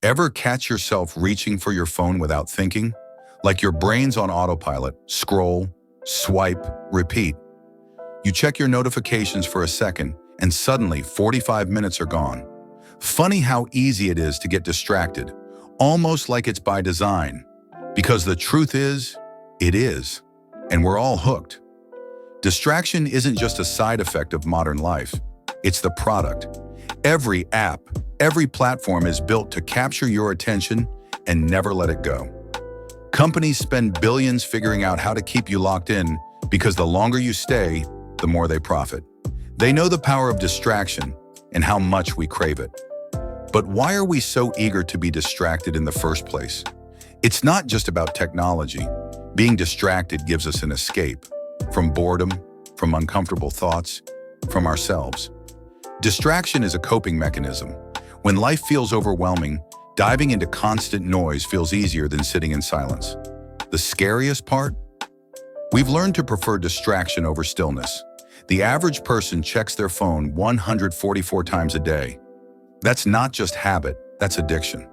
Ever catch yourself reaching for your phone without thinking? Like your brain's on autopilot, scroll, swipe, repeat. You check your notifications for a second, and suddenly 45 minutes are gone. Funny how easy it is to get distracted, almost like it's by design. Because the truth is, it is, and we're all hooked. Distraction isn't just a side effect of modern life, it's the product. Every app, every platform is built to capture your attention and never let it go. Companies spend billions figuring out how to keep you locked in because the longer you stay, the more they profit. They know the power of distraction and how much we crave it. But why are we so eager to be distracted in the first place? It's not just about technology. Being distracted gives us an escape from boredom, from uncomfortable thoughts, from ourselves. Distraction is a coping mechanism. When life feels overwhelming, diving into constant noise feels easier than sitting in silence. The scariest part? We've learned to prefer distraction over stillness. The average person checks their phone 144 times a day. That's not just habit, that's addiction.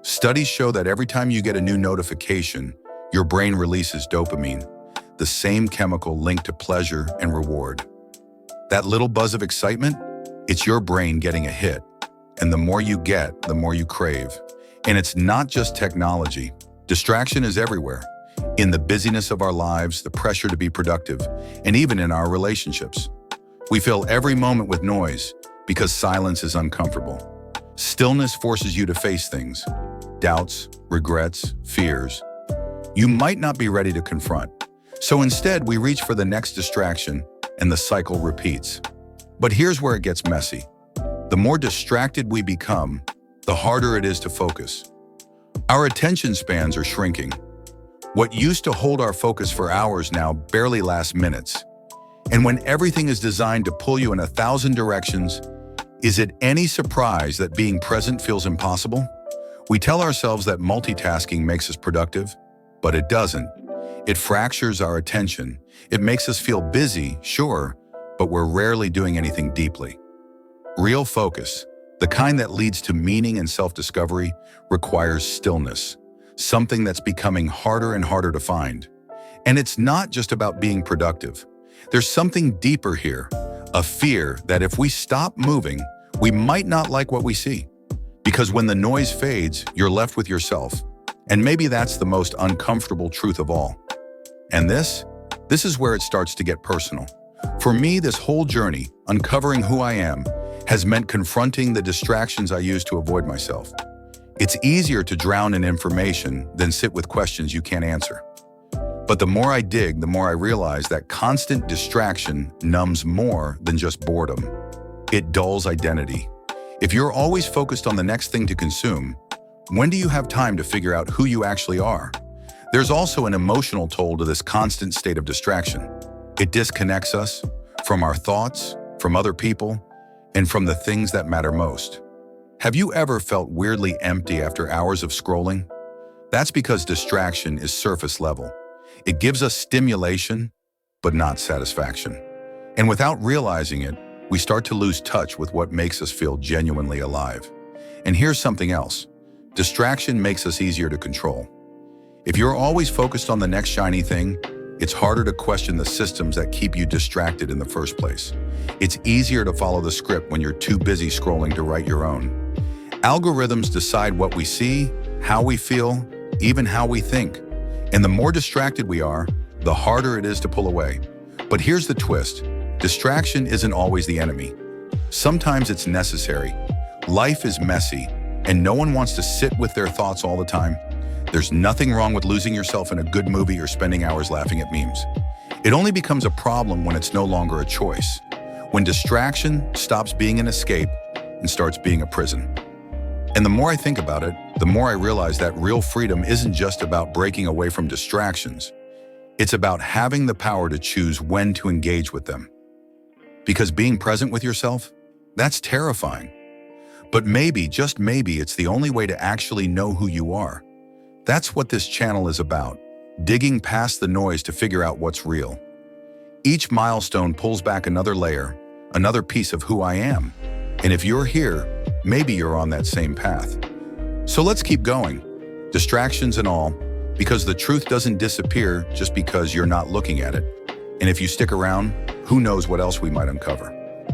Studies show that every time you get a new notification, your brain releases dopamine, the same chemical linked to pleasure and reward. That little buzz of excitement? It's your brain getting a hit. And the more you get, the more you crave. And it's not just technology. Distraction is everywhere. In the busyness of our lives, the pressure to be productive, and even in our relationships. We fill every moment with noise because silence is uncomfortable. Stillness forces you to face things, doubts, regrets, fears. You might not be ready to confront. So instead, we reach for the next distraction, and the cycle repeats. But here's where it gets messy. The more distracted we become, the harder it is to focus. Our attention spans are shrinking. What used to hold our focus for hours now barely lasts minutes. And when everything is designed to pull you in 1,000 directions, is it any surprise that being present feels impossible? We tell ourselves that multitasking makes us productive, but it doesn't. It fractures our attention. It makes us feel busy, sure, but we're rarely doing anything deeply. Real focus, the kind that leads to meaning and self-discovery, requires stillness, something that's becoming harder and harder to find. And it's not just about being productive. There's something deeper here, a fear that if we stop moving, we might not like what we see. Because when the noise fades, you're left with yourself. And maybe that's the most uncomfortable truth of all. And this is where it starts to get personal. For me, this whole journey, uncovering who I am, has meant confronting the distractions I use to avoid myself. It's easier to drown in information than sit with questions you can't answer. But the more I dig, the more I realize that constant distraction numbs more than just boredom. It dulls identity. If you're always focused on the next thing to consume, when do you have time to figure out who you actually are? There's also an emotional toll to this constant state of distraction. It disconnects us from our thoughts, from other people, and from the things that matter most. Have you ever felt weirdly empty after hours of scrolling? That's because distraction is surface level. It gives us stimulation, but not satisfaction. And without realizing it, we start to lose touch with what makes us feel genuinely alive. And here's something else. Distraction makes us easier to control. If you're always focused on the next shiny thing, it's harder to question the systems that keep you distracted in the first place. It's easier to follow the script when you're too busy scrolling to write your own. Algorithms decide what we see, how we feel, even how we think. And the more distracted we are, the harder it is to pull away. But here's the twist. Distraction isn't always the enemy. Sometimes it's necessary. Life is messy, and no one wants to sit with their thoughts all the time. There's nothing wrong with losing yourself in a good movie or spending hours laughing at memes. It only becomes a problem when it's no longer a choice. When distraction stops being an escape and starts being a prison. And the more I think about it, the more I realize that real freedom isn't just about breaking away from distractions. It's about having the power to choose when to engage with them. Because being present with yourself, that's terrifying. But maybe, just maybe, it's the only way to actually know who you are. That's what this channel is about, digging past the noise to figure out what's real. Each milestone pulls back another layer, another piece of who I am. And if you're here, maybe you're on that same path. So let's keep going, distractions and all, because the truth doesn't disappear just because you're not looking at it. And if you stick around, who knows what else we might uncover.